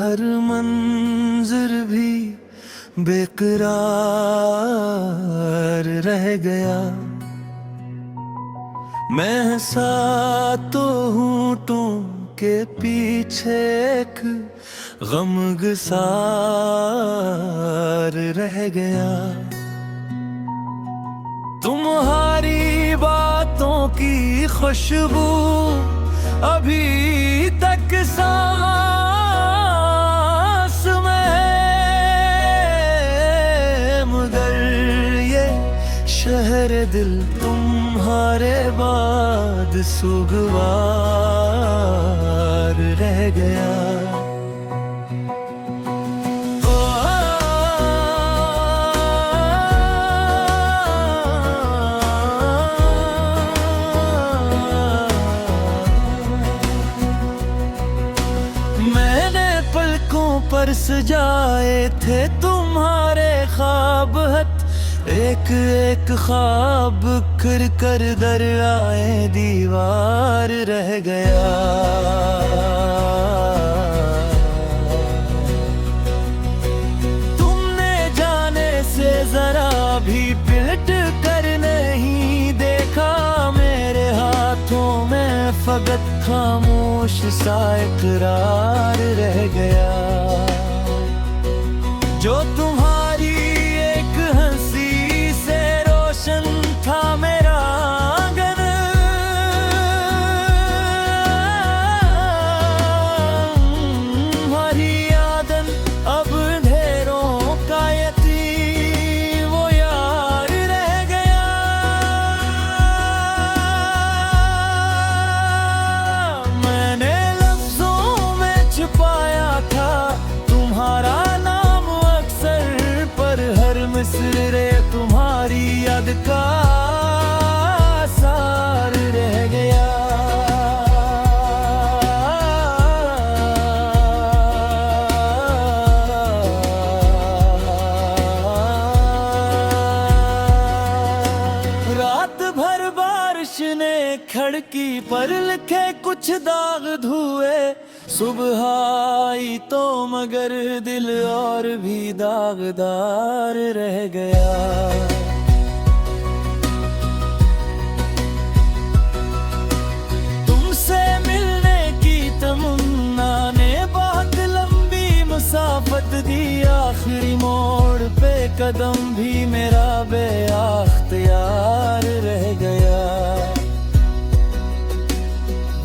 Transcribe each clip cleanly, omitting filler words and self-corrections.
हर मंजर भी बेकरार रह गया। मैं सा तो होंठों के पीछे एक गमगसार रह गया। तुम्हारी बातों की खुशबू अभी तक सांस में है, मगर ये शहर दिल तुम्हारे बाद सुगवार रह गया। पर सजाए थे तुम्हारे ख्वाब, एक एक ख्वाब कर कर दरियाए दीवार रह गया। तुमने जाने से जरा भी पिलट कर नहीं देखा, मेरे हाथों में फकत खामोश सा इकरार रह गया। जो तुम्हारी एक हंसी से रोशन था मेरा आंगन, तुम्हारी यादन अब अंधेरों का यतीम वो यार रह गया। मैंने लफ्जों में छुपाया था तुम्हारा मिसरे, तुम्हारी याद का सार रह गया। रात भर बारिश ने खिड़की पर लिखे कुछ दाग धुए, सुबह आई तो मगर दिल और भी दागदार रह गया। तुमसे मिलने की तमन्ना ने बहुत लंबी मुसाफत दी, आखिरी मोड़ पे कदम भी मेरा बेअख्तियार रह गया।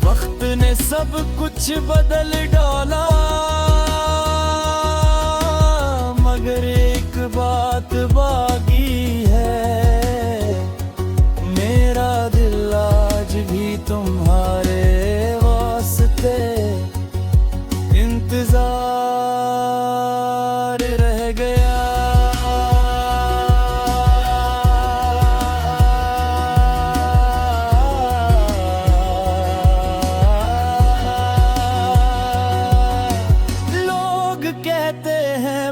वक्त ने सब कुछ बदल डाला, मगर एक बात बाकी है, मेरा दिल आज भी तुम्हारे वास्ते इंतजार रह गया।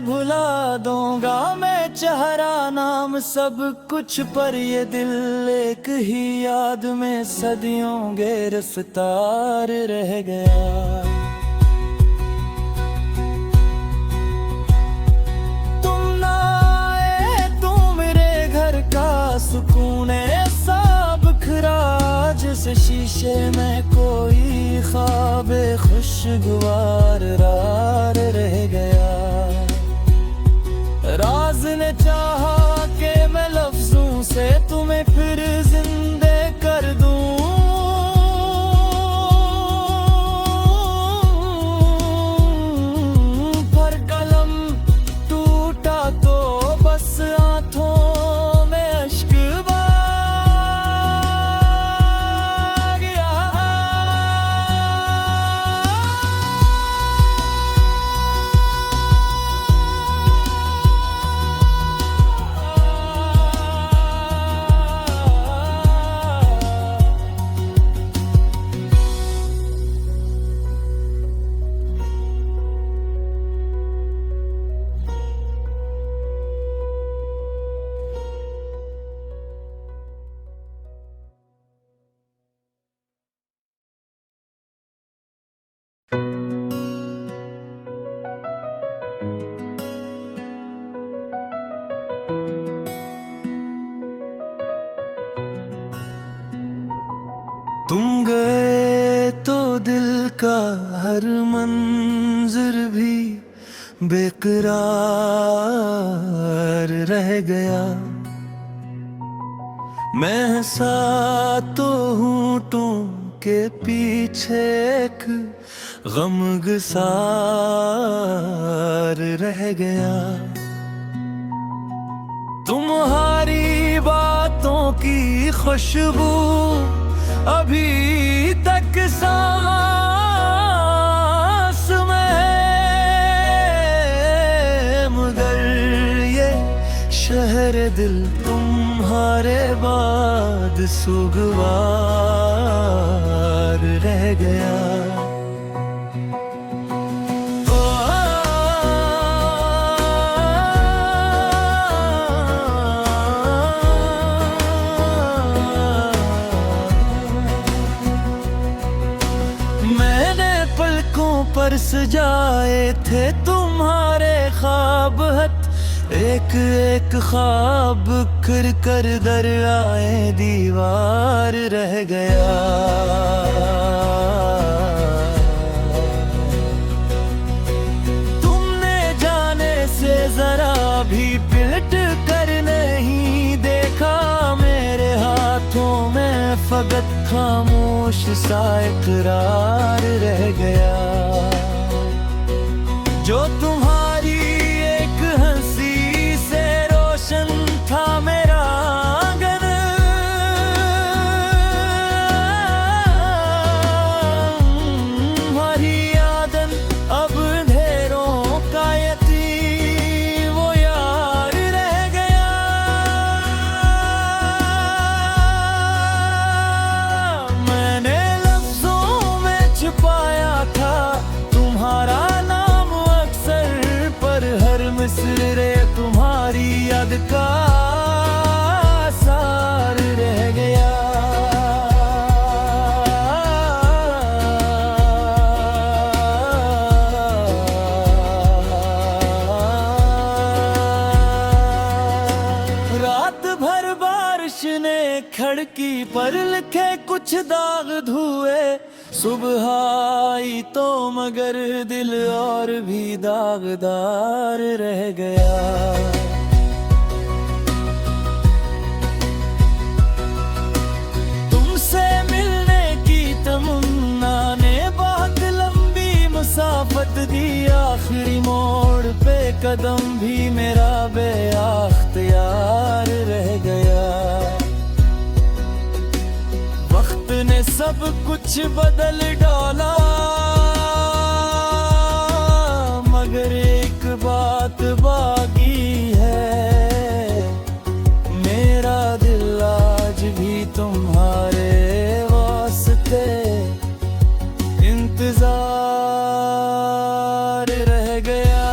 भुला दूंगा मैं चेहरा नाम सब कुछ, पर ये दिल एक ही याद में सदियों गिरफ्तार रह गया। तुम ना आए तो मेरे घर का सुकून ऐसा बिखरा, जैसे शीशे में कोई ख्वाब खुशगवार रार रह गया। राज ने चाहा कि मैं लफ्जों से तुम्हें फिर जिंदे कर दूं, पर कलम टूटा तो बस आंखों में अश्क बह गया। बेकरार रह गया। मैं हंसा तो होंठों के पीछे एक गमगसार रह गया। तुम्हारी बातों की खुशबू अभी तक सांस में है, मगर ये शहर दिल तुम्हारे बाद सुगवार रह गया। पर सजाए थे तुम्हारे ख्वाब हत, एक एक ख्वाब कर कर दरियाए दीवार रह गया। तुमने जाने से जरा भी पिलट कर नहीं देखा, मेरे हाथों में फकत खामोश सा इकरार रह गया। जो तुम्हारी एक हंसी से रोशन था मेरा आंगन, तुम्हारी यादन अब अंधेरों का यतीम वो यार रह गया। मैंने लफ्जों में छुपाया था तुम्हारा मिसरे, तुम्हारी याद का सार रह गया। रात भर बारिश ने खिड़की पर लिखे कुछ दाग धुए, सुबह आई तो मगर दिल और भी दागदार रह गया। तुमसे मिलने की तमन्ना ने बहुत लंबी मुसाफत दी, आखिरी मोड़ पे कदम भी मेरा बेअख्तियार रह गया। वक्त ने सब कुछ बदल डाला, मगर एक बात बाकी है, मेरा दिल आज भी तुम्हारे वास्ते इंतजार रह गया।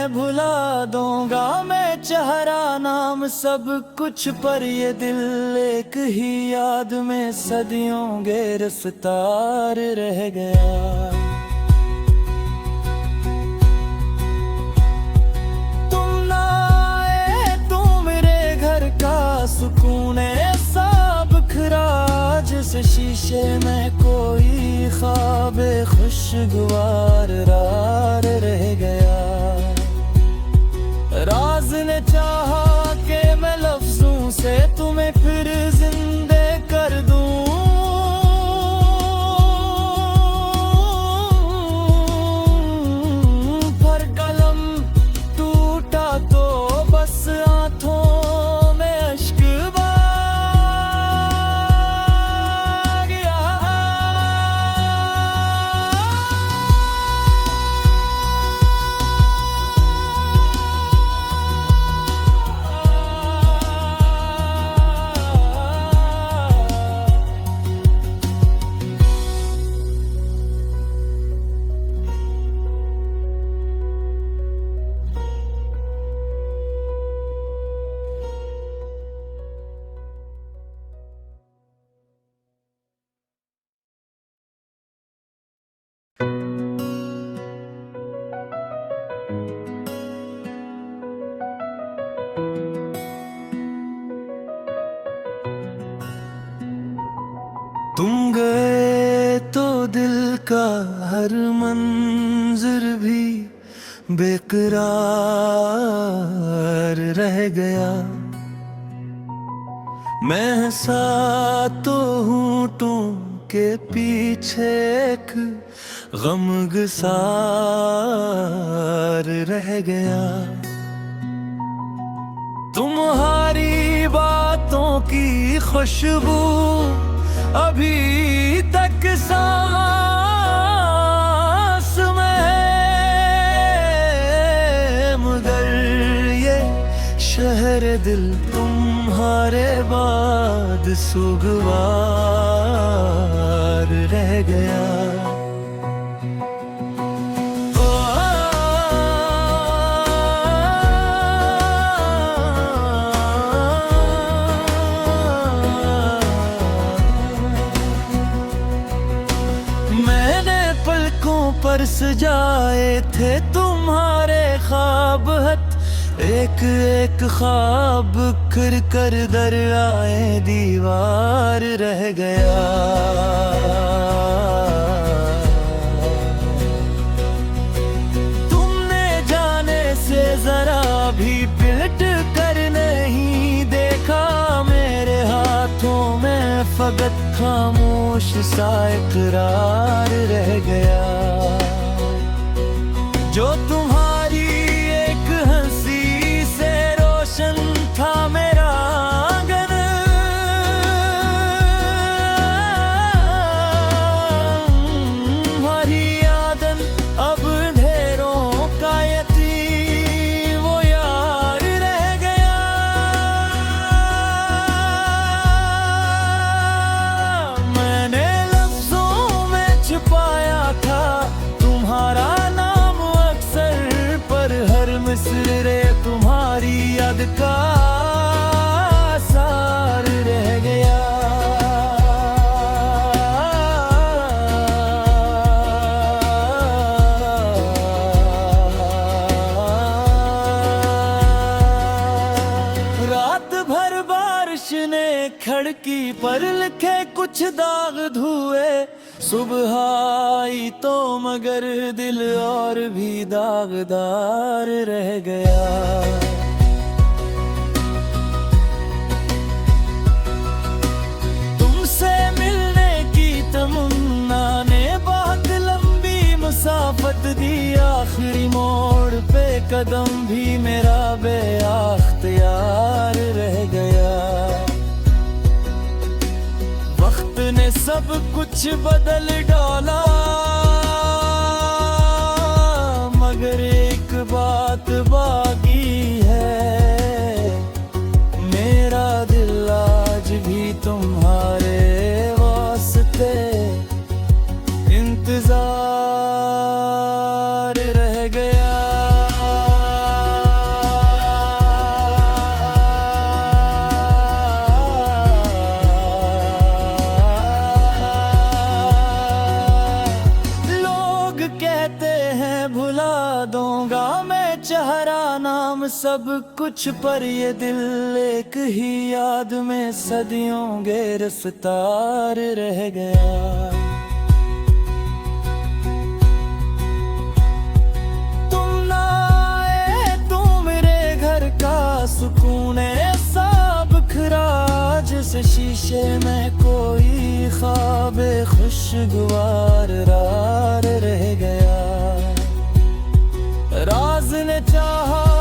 भुला दूंगा मैं चेहरा नाम सब कुछ, पर ये दिल एक ही याद में सदियों गिरफ्तार रह गया। तुम ना आए तो मेरे घर का सुकून ऐसा बिखरा, जैसे शीशे में कोई ख्वाब खुशगवार रार रह गया। राज ने चाहा कि मैं लफ्जों से तुम्हें फिर जिंदे कर दूं, पर कलम टूटा तो बस आंखों में अश्क बह गया। तुम गए तो दिल का हर मंजर भी बेकरार रह गया। मैं हंसा तो होंठों के पीछे एक गमगसार रह गया। तुम्हारी बातों की खुशबू अभी तक सांस में है, मगर ये शहर दिल तुम्हारे बाद सुगवार रह गया। पर सजाए थे तुम्हारे ख्वाब हत, एक एक ख्वाब कर कर दरियाए दीवार रह गया। तुमने जाने से जरा भी पिलट कर नहीं देखा, मेरे हाथों में फकत खामोश सा इकरार रह गया। जो तुम्हारी एक हंसी से रोशन था मेरा आंगन, तुम्हारी यादन अब अंधेरों का यतीम वो यार रह गया। मैंने लफ्जों में छुपाया था तुम्हारा मिसरे, तुम्हारी याद का सार रह गया। रात भर बारिश ने खिड़की पर लिखे कुछ दाग धुए, सुबह आई तो मगर दिल और भी दागदार रह गया। तुमसे मिलने की तमन्ना ने बहुत लंबी मुसाफत दी, आखिरी मोड़ पे कदम भी मेरा बेअख्तियार रह गया। वक्त ने सब कुछ बदल डाला, मगर एक बात बाकी है, मेरा दिल आज भी तुम्हारे वास्ते इंतजार रह गया। भुला दूंगा मैं चेहरा नाम सब कुछ, पर ये दिल एक ही याद में सदियों गिरफ्तार रह गया। तुम ना आए तो मेरे घर का सुकून ऐसा बिखरा, जैसे शीशे में कोई ख्वाब खुशगवार रार रह गया। राज ने चाहा